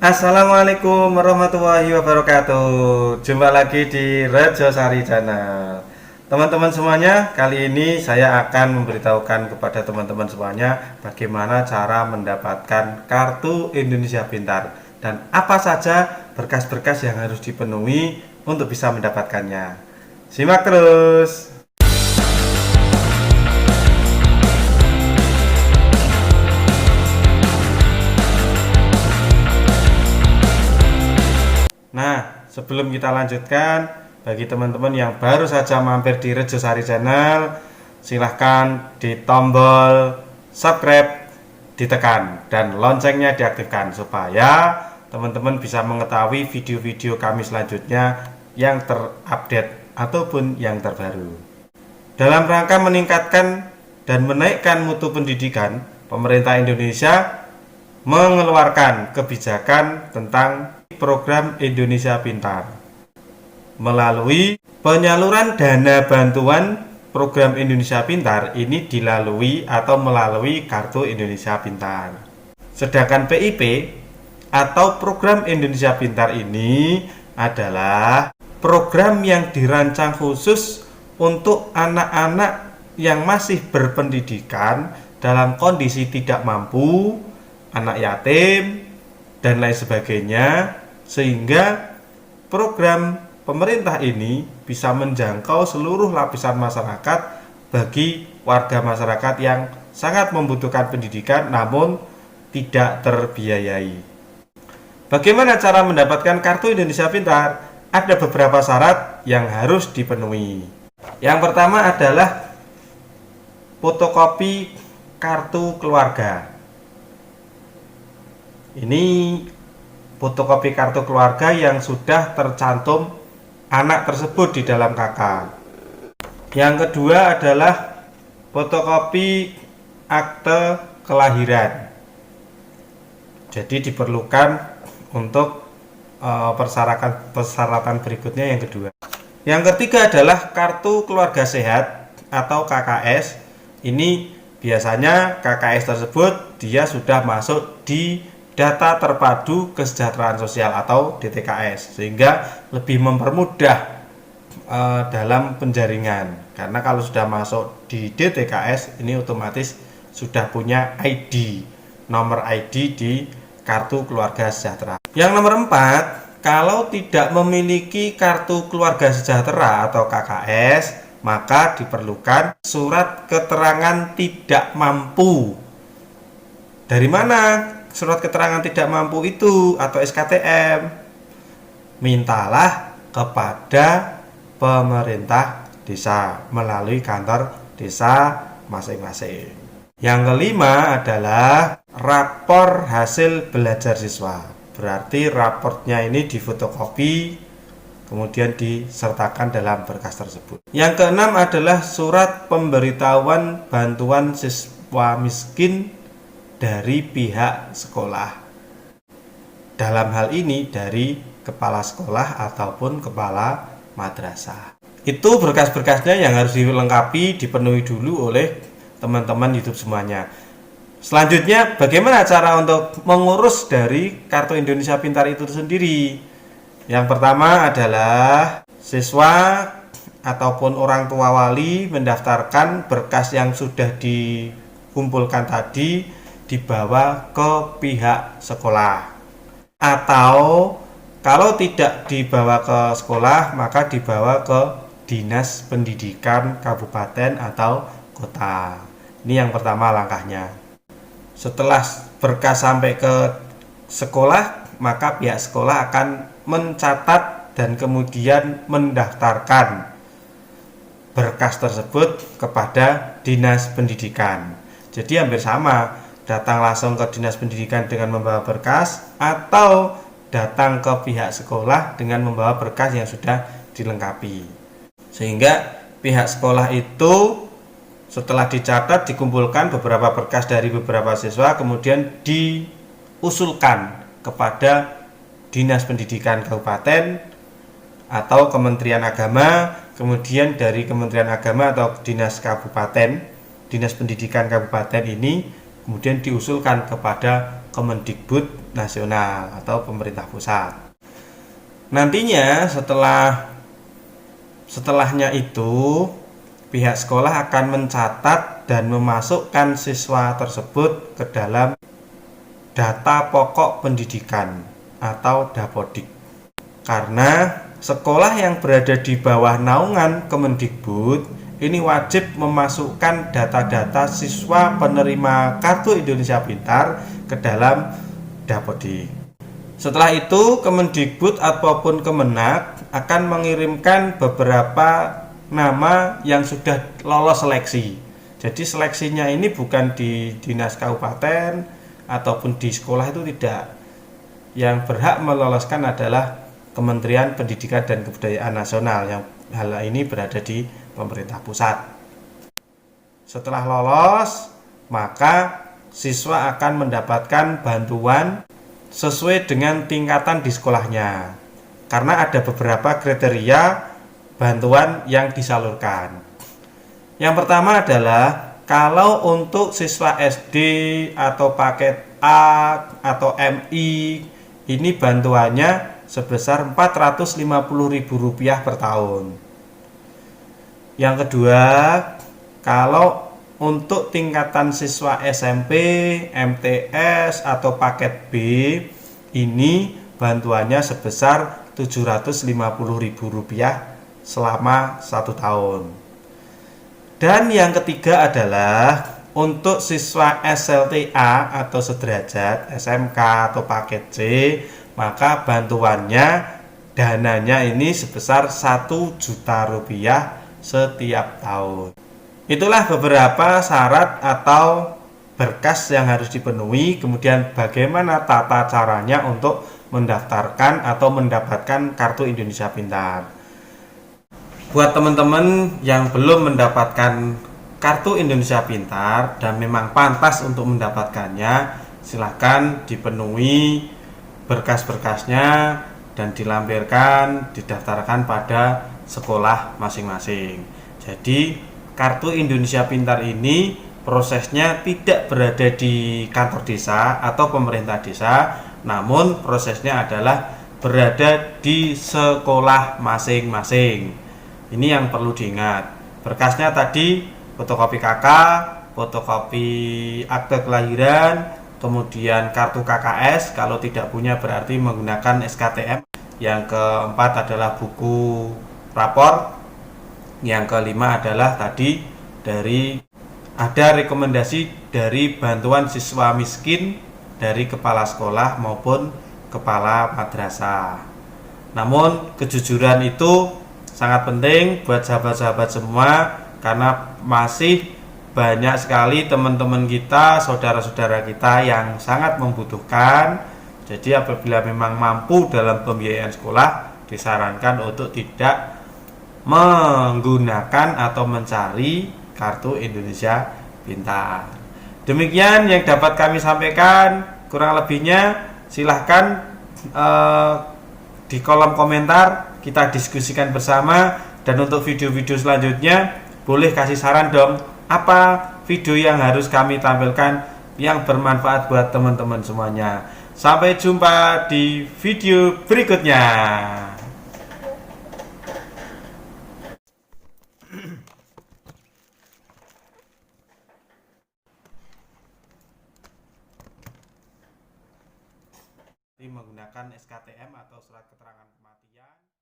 Assalamualaikum warahmatullahi wabarakatuh. Jumpa lagi di Rejo Sari Channel. Teman-teman semuanya, kali ini saya akan memberitahukan kepada teman-teman semuanya bagaimana cara mendapatkan kartu Indonesia Pintar dan apa saja berkas-berkas yang harus dipenuhi untuk bisa mendapatkannya. Simak terus. Nah, sebelum kita lanjutkan, bagi teman-teman yang baru saja mampir di Rejo Sari Channel, silahkan di tombol subscribe ditekan dan loncengnya diaktifkan supaya teman-teman bisa mengetahui video-video kami selanjutnya yang terupdate ataupun yang terbaru. Dalam rangka meningkatkan dan menaikkan mutu pendidikan, pemerintah Indonesia mengeluarkan kebijakan tentang program Indonesia Pintar. Melalui penyaluran dana bantuan program Indonesia Pintar ini dilalui atau melalui kartu Indonesia Pintar. Sedangkan PIP atau program Indonesia Pintar ini adalah program yang dirancang khusus untuk anak-anak yang masih berpendidikan dalam kondisi tidak mampu, anak yatim, dan lain sebagainya, sehingga program pemerintah ini bisa menjangkau seluruh lapisan masyarakat bagi warga masyarakat yang sangat membutuhkan pendidikan namun tidak terbiayai. Bagaimana cara mendapatkan kartu Indonesia Pintar? Ada beberapa syarat yang harus dipenuhi. Yang pertama adalah fotokopi kartu keluarga. Ini fotokopi kartu keluarga yang sudah tercantum anak tersebut di dalam KK. Yang kedua adalah fotokopi akte kelahiran. Jadi diperlukan untuk persyaratan berikutnya yang kedua. Yang ketiga adalah kartu keluarga sehat atau KKS. Ini biasanya KKS tersebut dia sudah masuk di data terpadu kesejahteraan sosial atau DTKS, sehingga lebih mempermudah dalam penjaringan. Karena kalau sudah masuk di DTKS ini otomatis sudah punya ID, nomor ID di kartu keluarga sejahtera. Yang nomor 4, kalau tidak memiliki kartu keluarga sejahtera atau KKS, maka diperlukan surat keterangan tidak mampu. Dari mana surat keterangan tidak mampu itu atau SKTM? Mintalah kepada pemerintah desa melalui kantor desa masing-masing. Yang kelima adalah rapor hasil belajar siswa. Berarti raportnya ini difotokopi kemudian disertakan dalam berkas tersebut. Yang keenam adalah surat pemberitahuan bantuan siswa miskin dari pihak sekolah. Dalam hal ini dari kepala sekolah ataupun kepala madrasah. Itu berkas-berkasnya yang harus dilengkapi, dipenuhi dulu oleh teman-teman YouTube semuanya. Selanjutnya, bagaimana cara untuk mengurus dari kartu Indonesia Pintar itu sendiri? Yang pertama adalah siswa ataupun orang tua wali mendaftarkan berkas yang sudah dikumpulkan tadi dibawa ke pihak sekolah, atau kalau tidak dibawa ke sekolah maka dibawa ke dinas pendidikan kabupaten atau kota. Ini yang pertama langkahnya. Setelah berkas sampai ke sekolah, maka pihak sekolah akan mencatat dan kemudian mendaftarkan berkas tersebut kepada dinas pendidikan. Jadi hampir sama, datang langsung ke dinas pendidikan dengan membawa berkas atau datang ke pihak sekolah dengan membawa berkas yang sudah dilengkapi. Sehingga pihak sekolah itu setelah dicatat, dikumpulkan beberapa berkas dari beberapa siswa, kemudian diusulkan kepada dinas pendidikan kabupaten atau Kementerian Agama, kemudian dari Kementerian Agama atau dinas kabupaten, dinas pendidikan kabupaten ini kemudian diusulkan kepada Kemendikbud nasional atau pemerintah pusat. Nantinya setelahnya itu pihak sekolah akan mencatat dan memasukkan siswa tersebut ke dalam data pokok pendidikan atau Dapodik. Karena sekolah yang berada di bawah naungan Kemendikbud ini wajib memasukkan data-data siswa penerima Kartu Indonesia Pintar ke dalam Dapodik. Setelah itu Kemendikbud ataupun Kemenak akan mengirimkan beberapa nama yang sudah lolos seleksi. Jadi seleksinya ini bukan di dinas kabupaten ataupun di sekolah, itu tidak. Yang berhak meloloskan adalah Kementerian Pendidikan dan Kebudayaan Nasional, yang hal ini berada di pemerintah pusat. Setelah lolos, maka siswa akan mendapatkan bantuan sesuai dengan tingkatan di sekolahnya. Karena ada beberapa kriteria bantuan yang disalurkan. Yang pertama adalah kalau untuk siswa SD atau paket A atau MI, ini bantuannya sebesar Rp450.000 per tahun. Yang kedua, kalau untuk tingkatan siswa SMP, MTS atau paket B, ini bantuannya sebesar Rp750.000 selama 1 tahun. Dan yang ketiga adalah untuk siswa SLTA atau sederajat, SMK atau paket C, maka bantuannya dananya ini sebesar Rp1.000.000 setiap tahun. Itulah beberapa syarat atau berkas yang harus dipenuhi. Kemudian bagaimana tata caranya untuk mendaftarkan atau mendapatkan Kartu Indonesia Pintar. Buat teman-teman yang belum mendapatkan Kartu Indonesia Pintar dan memang pantas untuk mendapatkannya, silahkan dipenuhi berkas-berkasnya dan dilampirkan, didaftarkan pada sekolah masing-masing. Jadi Kartu Indonesia Pintar ini prosesnya tidak berada di kantor desa atau pemerintah desa, namun prosesnya adalah berada di sekolah masing-masing. Ini yang perlu diingat. Berkasnya tadi fotokopi KK, fotokopi akte kelahiran, kemudian kartu KKS, kalau tidak punya berarti menggunakan SKTM. Yang keempat adalah buku rapor. Yang kelima adalah tadi ada rekomendasi dari bantuan siswa miskin dari kepala sekolah maupun kepala madrasah. Namun kejujuran itu sangat penting buat sahabat-sahabat semua, karena masih banyak sekali teman-teman kita, saudara-saudara kita yang sangat membutuhkan. Jadi apabila memang mampu dalam pembiayaan sekolah, disarankan untuk tidak menggunakan atau mencari Kartu Indonesia Pintar. Demikian yang dapat kami sampaikan. Kurang lebihnya silahkan di kolom komentar kita diskusikan bersama. Dan untuk video-video selanjutnya boleh kasih saran dong, apa video yang harus kami tampilkan yang bermanfaat buat teman-teman semuanya. Sampai jumpa di video berikutnya. Menggunakan SKTM atau surat keterangan